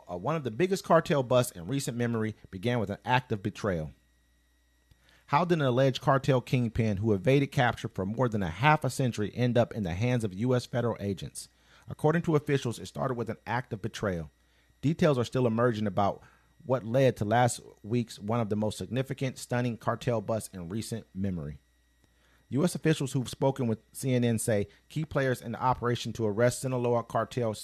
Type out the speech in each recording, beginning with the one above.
One of the biggest cartel busts in recent memory began with an act of betrayal. How did an alleged cartel kingpin who evaded capture for more than a half a century end up in the hands of U.S. federal agents? According to officials, it started with an act of betrayal. Details are still emerging about what led to last week's one of the most significant, stunning cartel busts in recent memory. U.S. officials who've spoken with CNN say key players in the operation to arrest Sinaloa cartel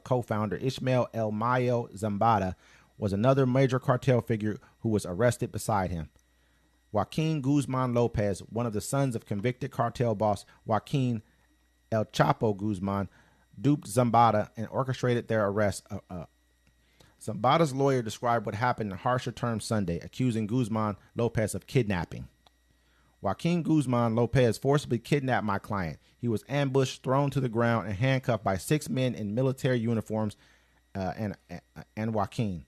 co-founder Ismael El Mayo Zambada was another major cartel figure who was arrested beside him. Joaquín Guzmán López, one of the sons of convicted cartel boss Joaquin El Chapo Guzmán, duped Zambada and orchestrated their arrest. Zambada's lawyer described what happened in harsher terms Sunday, accusing Guzmán López of kidnapping. Joaquín Guzmán López forcibly kidnapped my client. He was ambushed, thrown to the ground, and handcuffed by 6 men in military uniforms and Joaquin.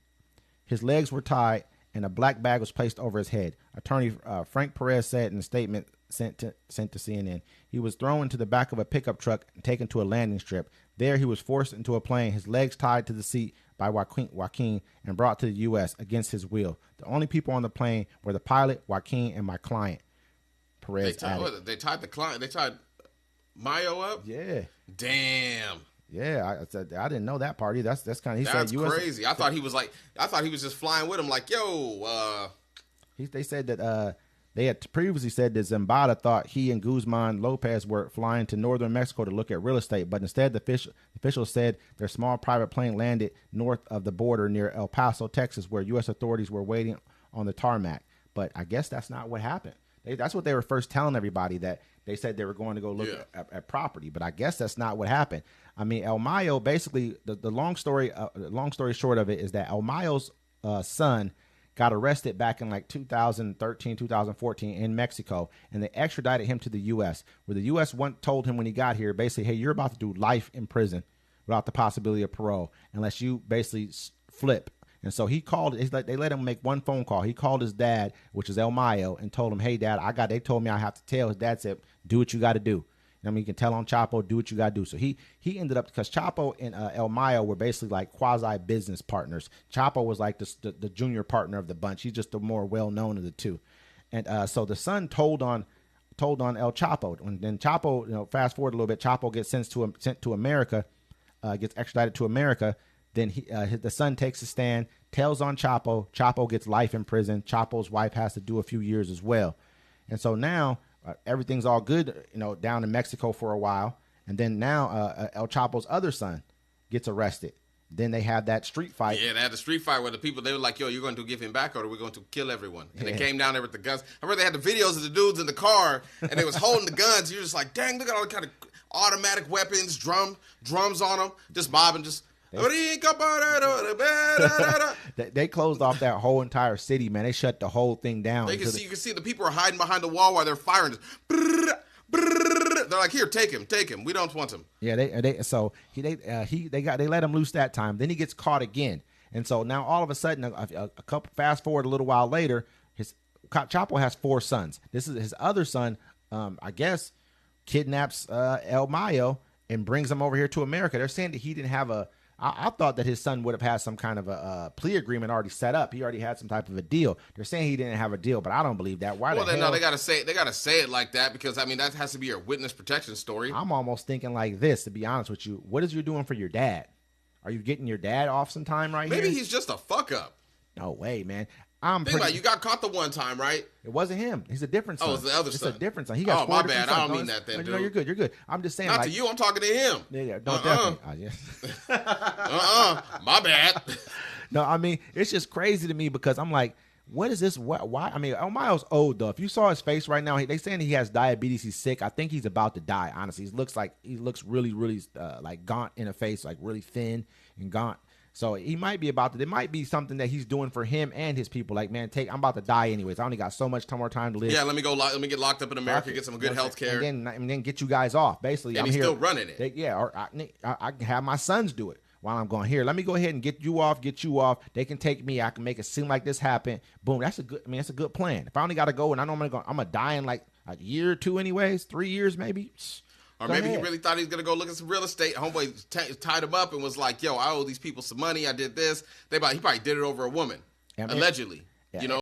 His legs were tied, and a black bag was placed over his head. Attorney Frank Pérez said in a statement sent to CNN. He was thrown into the back of a pickup truck and taken to a landing strip. There he was forced into a plane, his legs tied to the seat by Joaquin, and brought to the U.S. against his will. The only people on the plane were the pilot, Joaquin, and my client. Perez added. They tied the client. They tied Mayo up. Yeah. Damn. Yeah, I didn't know that part either. That's kind of. That's crazy. I thought he was just flying with him. Like, yo. They said that they had previously said that Zambada thought he and Guzmán López were flying to northern Mexico to look at real estate, but instead the officials said their small private plane landed north of the border near El Paso, Texas, where U.S. authorities were waiting on the tarmac. But I guess that's not what happened. That's what they were first telling everybody, that they said they were going to go look at property, but I guess that's not what happened. I mean, El Mayo, basically, the long story short of it is that El Mayo's son got arrested back in like 2013, 2014 in Mexico, and they extradited him to the U.S., where the U.S. told him when he got here, basically, hey, you're about to do life in prison without the possibility of parole unless you basically flip. And so he called. They let him make one phone call. He called his dad, which is El Mayo, and told him, "Hey, Dad, they told me I have to tell." His dad said, "Do what you got to do." I mean, you can tell on Chapo, do what you got to do. So he ended up, because Chapo and El Mayo were basically like quasi business partners. Chapo was like the junior partner of the bunch. He's just the more well known of the two. And so the son told on El Chapo. And then Chapo, fast forward a little bit, Chapo gets sent to America, gets extradited to America. Then the son takes a stand, tells on Chapo. Chapo gets life in prison. Chapo's wife has to do a few years as well. And so now everything's all good, down in Mexico for a while. And then now El Chapo's other son gets arrested. Then they have that street fight. Yeah, they had the street fight where the people, they were like, yo, you're going to give him back or we're going to kill everyone. And they came down there with the guns. I remember they had the videos of the dudes in the car and they was holding the guns. You're just like, dang, look at all the kind of automatic weapons, drums on them, just mobbing, just... They closed off that whole entire city, man. They shut the whole thing down. You can see the people are hiding behind the wall while they're firing. They're like, here, take him. We don't want him. Yeah, they let him loose that time. Then he gets caught again, and so now all of a sudden, a couple fast forward a little while later, Chapo has 4 sons. This is his other son. I guess kidnaps El Mayo and brings him over here to America. They're saying that he didn't have I thought that his son would have had some kind of a plea agreement already set up. He already had some type of a deal. They're saying he didn't have a deal, but I don't believe that. Why? Well, they gotta say it like that, because I mean that has to be your witness protection story. I'm almost thinking like this, to be honest with you. What is you doing for your dad? Are you getting your dad off some time here? Maybe he's just a fuck up. No way, man. Think about it, you got caught the one time, right? It wasn't him. He's a different son. Oh, it's the other son. It's a different son. He got 4 my different bad. sons. I don't mean that then, dude. No, you're good. You're good. I'm just saying. Not to you. I'm talking to him. Yeah. No, definitely. My bad. No, I mean, it's just crazy to me because I'm like, what is this? Why? I mean, El Mayo's old, though. If you saw his face right now, they saying he has diabetes. He's sick. I think he's about to die, honestly. He looks really, really like gaunt in the face, like really thin and gaunt. So he might be about to. There might be something that he's doing for him and his people. Like, man, I'm about to die anyways. I only got so much more time to live. Yeah, let me get locked up in America, get some good health care, and then get you guys off. Basically, and he's still running it. Or I can have my sons do it while I'm going here. Let me go ahead and get you off. They can take me. I can make it seem like this happened. Boom. That's a good plan. If I only got to go and I know I'm gonna die in like a year or two anyways, 3 years maybe. Or Go maybe ahead. he really thought he was going to go look at some real estate. Homeboy tied him up and was like, yo, I owe these people some money. I did this. He probably did it over a woman, allegedly. Yeah. You know?